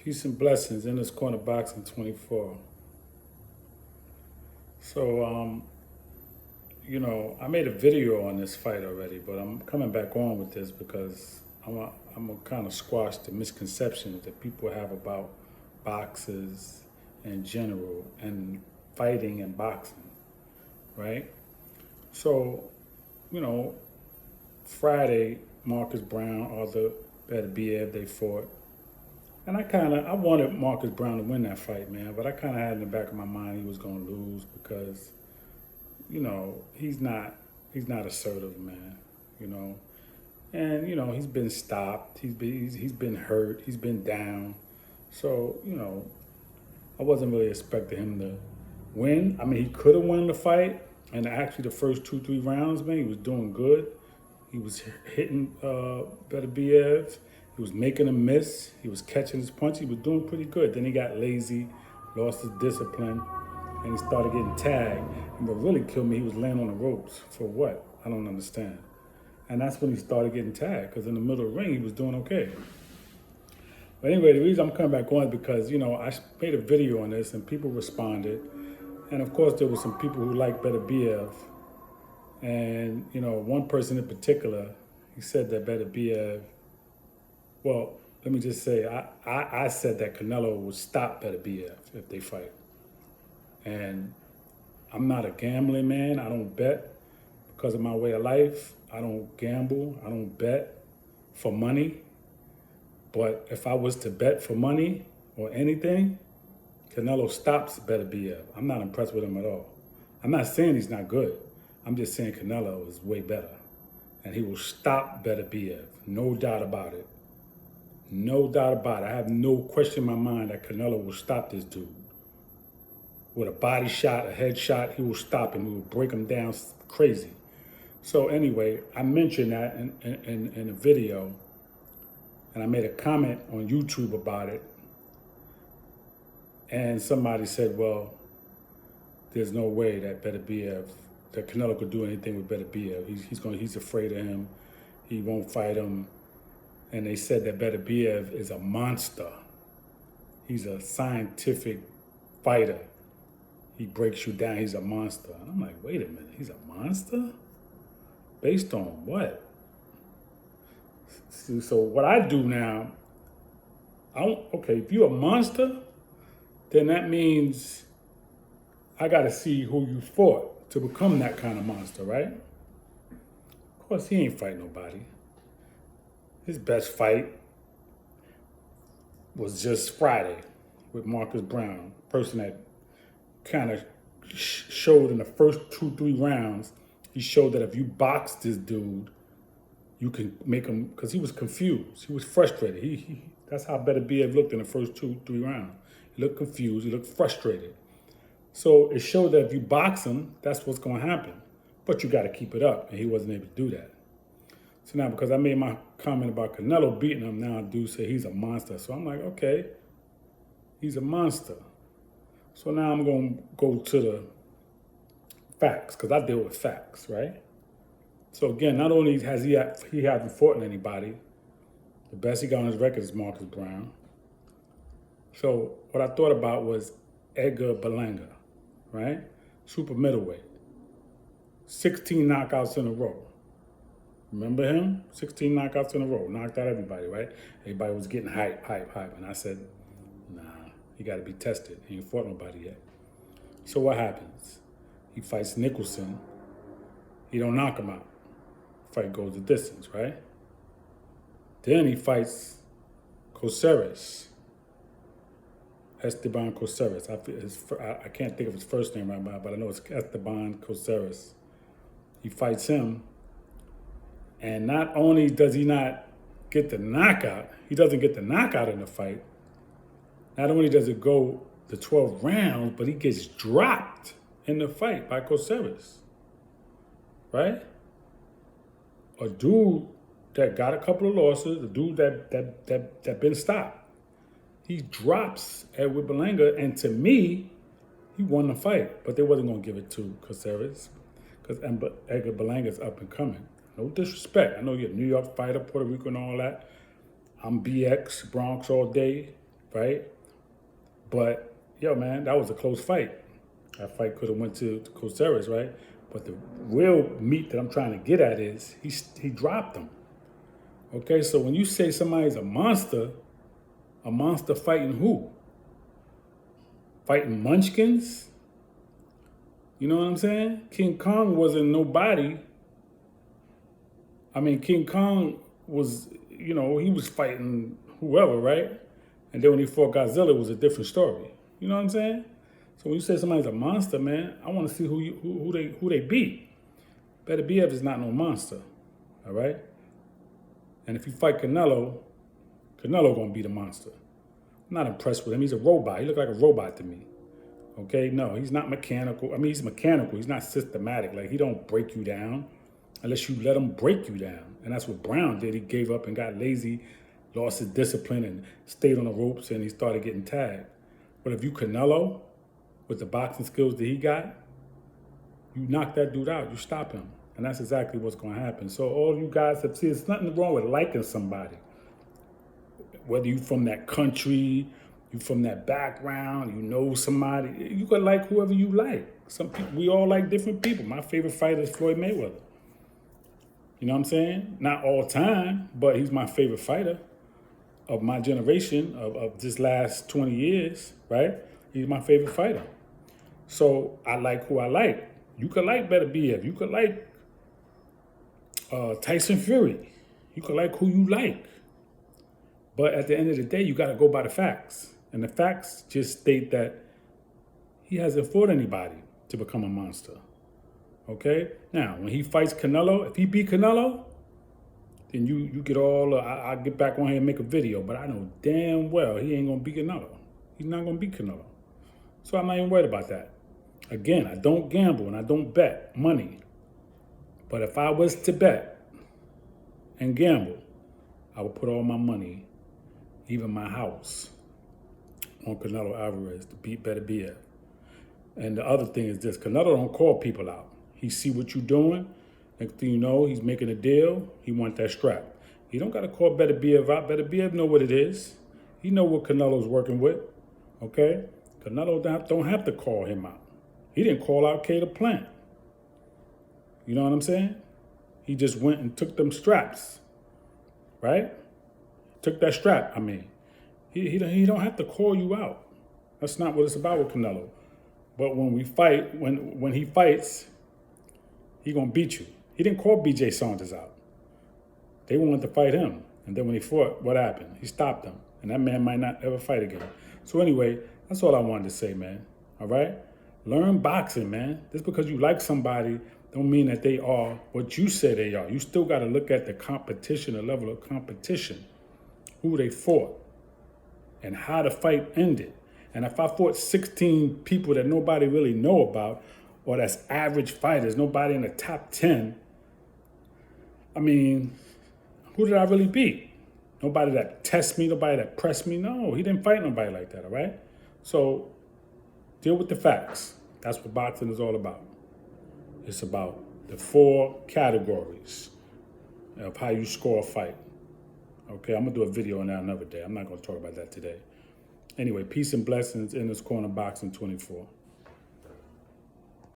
Peace and blessings in this corner boxing 24. So, I made a video on this fight already, but I'm coming back on with this because I'm gonna kind of squash the misconceptions that people have about boxers in general and fighting and boxing, right? So, you know, Friday, Marcus Brown, Arthur Beterbiev, they fought. And I wanted Marcus Brown to win that fight, man. But I kind of had in the back of my mind he was going to lose because, he's not assertive, man. You know, and he's been stopped. He's been hurt. He's been down. So I wasn't really expecting him to win. I mean, he could have won the fight. And actually, the first 2-3 rounds, man, he was doing good. He was hitting Beterbiev. He was making him miss. He was catching his punch. He was doing pretty good. Then he got lazy, lost his discipline, and he started getting tagged. And what really killed me, he was laying on the ropes. For what? I don't understand. And that's when he started getting tagged, because in the middle of the ring, he was doing okay. But anyway, the reason I'm coming back on is because, I made a video on this, and people responded. And, of course, there were some people who liked Beterbiev. And, one person in particular, he said that Beterbiev, well, let me just say, I said that Canelo would stop Beterbiev if they fight. And I'm not a gambling man. I don't bet because of my way of life. I don't gamble. I don't bet for money. But if I was to bet for money or anything, Canelo stops Beterbiev. I'm not impressed with him at all. I'm not saying he's not good. I'm just saying Canelo is way better. And he will stop Beterbiev. No doubt about it. No doubt about it. I have no question in my mind that Canelo will stop this dude. With a body shot, a head shot, he will stop him. He will break him down crazy. So anyway, I mentioned that in a video, and I made a comment on YouTube about it. And somebody said, well, there's no way that Canelo could do anything with Beterbiev. He's afraid of him. He won't fight him. And they said that Beterbiev is a monster. He's a scientific fighter. He breaks you down. He's a monster. And I'm like, wait a minute. He's a monster? Based on what? So what I do now, if you're a monster, then that means I got to see who you fought to become that kind of monster, right? Of course, he ain't fight nobody. His best fight was just Friday with Marcus Brown, a person that kind of showed in the first 2-3 rounds, he showed that if you box this dude, you can make him, because he was confused. He was frustrated. That's how Beterbiev looked in the first 2-3 rounds. He looked confused. He looked frustrated. So it showed that if you box him, that's what's going to happen. But you got to keep it up, and he wasn't able to do that. So now, because I made my comment about Canelo beating him, now I do say he's a monster. So I'm like, okay, he's a monster. So now I'm going to go to the facts, because I deal with facts, right? So again, not only has he hasn't fought anybody, the best he got on his record is Marcus Brown. So what I thought about was Edgar Berlanga, right? Super middleweight. 16 knockouts in a row. Remember him? 16 knockouts in a row. Knocked out everybody, right? Everybody was getting hype. And I said, nah, he got to be tested. He ain't fought nobody yet. So what happens? He fights Nicholson. He don't knock him out. Fight goes the distance, right? Then he fights Caceres. Esteban Caceres. I can't think of his first name right now, but I know it's Esteban Caceres. He fights him. And not only does he not get the knockout, he doesn't get the knockout in the fight. Not only does it go the 12 rounds, but he gets dropped in the fight by Caceres. Right? A dude that got a couple of losses, a dude that been stopped. He drops Edward Berlanga, and to me, he won the fight. But they wasn't going to give it to Caceres because Edgar Berlanga's up and coming. No disrespect. I know you're a New York fighter, Puerto Rico and all that. I'm BX, Bronx all day. right? But yo, man, that was a close fight. That fight could have went to Coceres, right? But the real meat that I'm trying to get at is he dropped him. Okay, so when you say somebody's a monster fighting who? Fighting munchkins? You know what I'm saying? King Kong wasn't nobody. I mean, King Kong was, he was fighting whoever, right? And then when he fought Godzilla, it was a different story. You know what I'm saying? So when you say somebody's a monster, man, I want to see who they beat. Beterbiev is not no monster, all right? And if you fight Canelo gonna be the monster. I'm not impressed with him. He's a robot. He looked like a robot to me. Okay, no, he's not mechanical. I mean, he's mechanical. He's not systematic. Like, he don't break you down unless you let him break you down. And that's what Brown did. He gave up and got lazy, lost his discipline, and stayed on the ropes, and he started getting tagged. But if you Canelo, with the boxing skills that he got, you knock that dude out. You stop him. And that's exactly what's going to happen. So all you guys have seen, there's nothing wrong with liking somebody. Whether you from that country, you from that background, you know somebody, you could like whoever you like. Some people, we all like different people. My favorite fighter is Floyd Mayweather. You know what I'm saying? Not all time, but he's my favorite fighter of my generation, of this last 20 years, right? He's my favorite fighter. So I like who I like. You could like Beterbiev. You could like Tyson Fury. You could like who you like. But at the end of the day, you got to go by the facts. And the facts just state that he hasn't fought anybody to become a monster. Okay? Now, when he fights Canelo, if he beat Canelo, then you get all, I'll get back on here and make a video. But I know damn well he ain't going to beat Canelo. He's not going to beat Canelo. So I'm not even worried about that. Again, I don't gamble and I don't bet money. But if I was to bet and gamble, I would put all my money, even my house, on Canelo Alvarez to beat Beterbiev. And the other thing is this, Canelo don't call people out. He see what you're doing. Next thing you know, he's making a deal. He want that strap. He don't got to call Beterbiev out. Beterbiev know what it is. He know what Canelo's working with, okay? Canelo don't have to call him out. He didn't call out K the Plant. You know what I'm saying? He just went and took them straps, right? Took that strap, I mean. He don't have to call you out. That's not what it's about with Canelo. But when we fight, when he fights, he gonna beat you. He didn't call BJ Saunders out. They wanted to fight him. And then when he fought, what happened? He stopped them. And that man might not ever fight again. So anyway, that's all I wanted to say, man. All right? Learn boxing, man. Just because you like somebody don't mean that they are what you say they are. You still got to look at the competition, the level of competition, who they fought, and how the fight ended. And if I fought 16 people that nobody really know about, or that's average fighters, nobody in the top 10, I mean, who did I really beat? Nobody that tests me, nobody that pressed me. No, he didn't fight nobody like that, all right? So deal with the facts. That's what boxing is all about. It's about the 4 categories of how you score a fight. Okay, I'm going to do a video on that another day. I'm not going to talk about that today. Anyway, peace and blessings in this corner boxing 24.